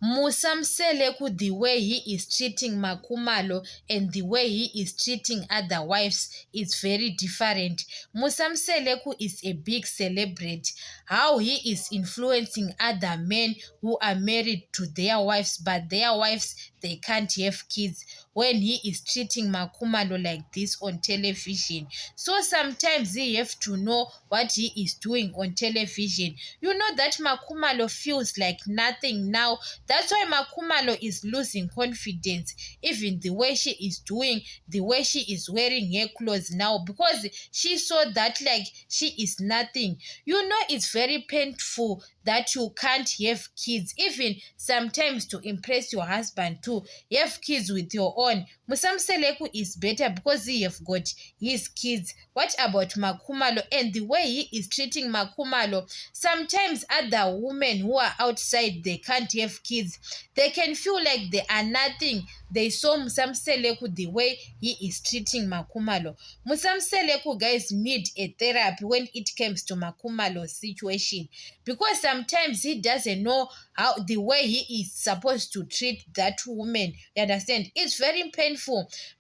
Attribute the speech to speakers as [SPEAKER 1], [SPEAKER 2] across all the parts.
[SPEAKER 1] Musamseleku, the way he is treating Makumalo and the way he is treating other wives is very different. Musamseleku is a big celebrity. How he is influencing other men who are married to their wives, but their wives, they can't have kids, when he is treating Makumalo like this on television. So sometimes he have to know what he is doing on television. You know that Makumalo feels like nothing now. That's why Makumalo is losing confidence, even the way she is doing, the way she is wearing her clothes now, because she saw that like she is nothing. You know, it's very painful that you can't have kids, even sometimes to impress your husband too. Have kids with your own. Musamseleku is better because he have got his kids. What about Makumalo and the way he is treating Makumalo? Sometimes other women who are outside, they can't have kids. They can feel like they are nothing. They saw Musamseleku the way he is treating Makumalo. Musamseleku, guys, need a therapy when it comes to Makumalo's situation, because sometimes he doesn't know how the way he is supposed to treat that woman. You understand? It's very painful.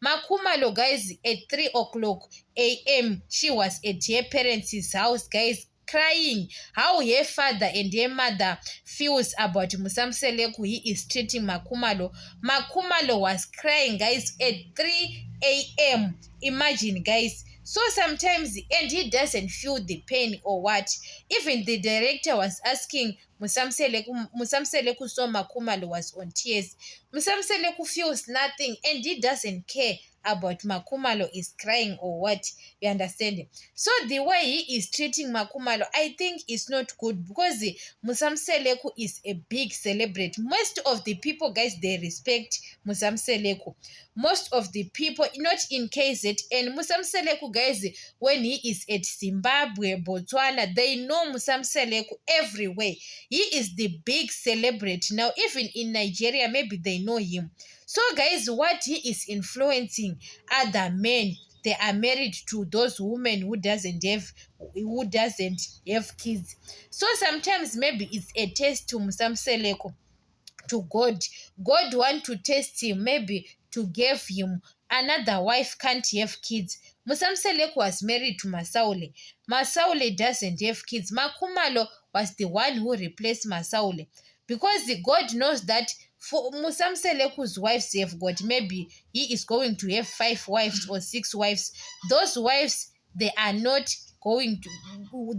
[SPEAKER 1] Makumalo, guys, at 3 o'clock a.m., she was at her parents' house, guys, crying how her father and her mother feels about Musamseleku. He is treating Makumalo. Makumalo was crying, guys, at 3 a.m. Imagine, guys. So sometimes, and he doesn't feel the pain or what. Even the director was asking Musamseleku saw Makumalo was on tears. Musamseleku feels nothing and he doesn't care about Makumalo is crying or what. You understand? So the way he is treating Makumalo, I think is not good, because Musamseleku is a big celebrity. Most of the people, guys, they respect Musamseleku. Most of the people, not in KZN, Musamseleku, guys, when he is at Zimbabwe, Botswana, they know Musamseleku everywhere. He is the big celebrity now. Even in Nigeria, maybe they know him. So, guys, what he is influencing other men, they are married to those women who doesn't have kids. So sometimes maybe it's a test to Musamseleku, to God. God want to test him, maybe to give him another wife, can't have kids. Musamseleku was married to Masaule. Masaule doesn't have kids. Makumalo was the one who replaced Masaule, because God knows that for Musamseleku's wives have got, maybe he is going to have 5 wives or 6 wives. Those wives, they are not going to,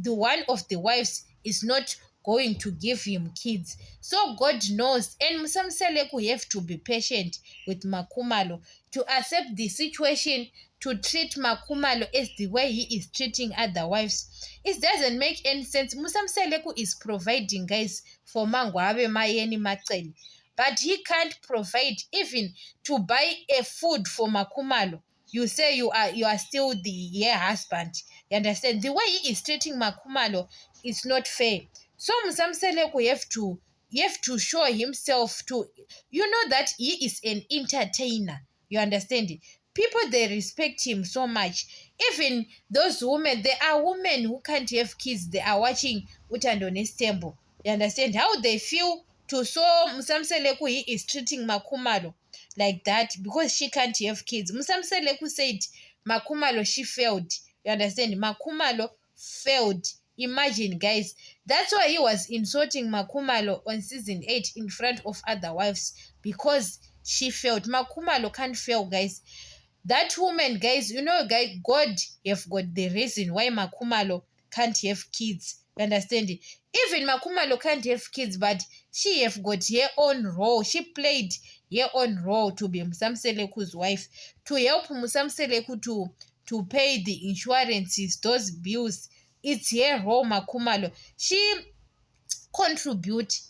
[SPEAKER 1] the one of the wives is not going to give him kids. So God knows, and Musamseleku have to be patient with Makumalo, to accept the situation, to treat Makumalo as the way he is treating other wives. It doesn't make any sense. Musamseleku is providing, guys, for Mangwabe, Mayeni, Maceli, but he can't provide even to buy a food for Makumalo. You say you are still the husband. You understand? The way he is treating Makumalo is not fair. So Musamseleku have to show himself to, you know, that he is an entertainer. You understand? People, they respect him so much. Even those women, there are women who can't have kids. They are watching Utando Nestembo. You understand how they feel to saw Musamseleku he is treating Makumalo like that because she can't have kids. Musamseleku said Makumalo, she failed. You understand? Makumalo failed. Imagine, guys. That's why he was insulting Makumalo on season 8 in front of other wives, because she failed. Makumalo can't fail, guys. That woman, guys, you know, guys, God have got the reason why Makumalo can't have kids. You understand? Even Makumalo can't have kids, but she have got her own role. She played her own role to be Musamseleku's wife, to help Musamseleku to pay the insurances, those bills. It's her role, Makumalo.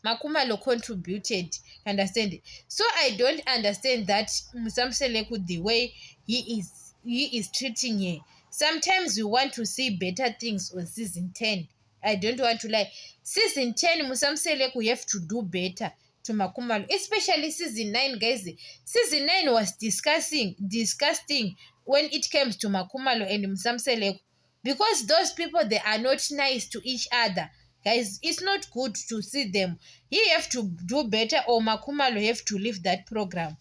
[SPEAKER 1] Makumalo contributed. Understand? So I don't understand that Musamseleku, the way he is treating her. Sometimes we want to see better things on season 10. I don't want to lie. Season 10, Musamseleku, we have to do better to Makumalo, especially season 9, guys. Season 9 was disgusting when it comes to Makumalo and Musamseleku, because those people, they are not nice to each other. Guys, it's not good to see them. He have to do better, or Makumalo have to leave that program.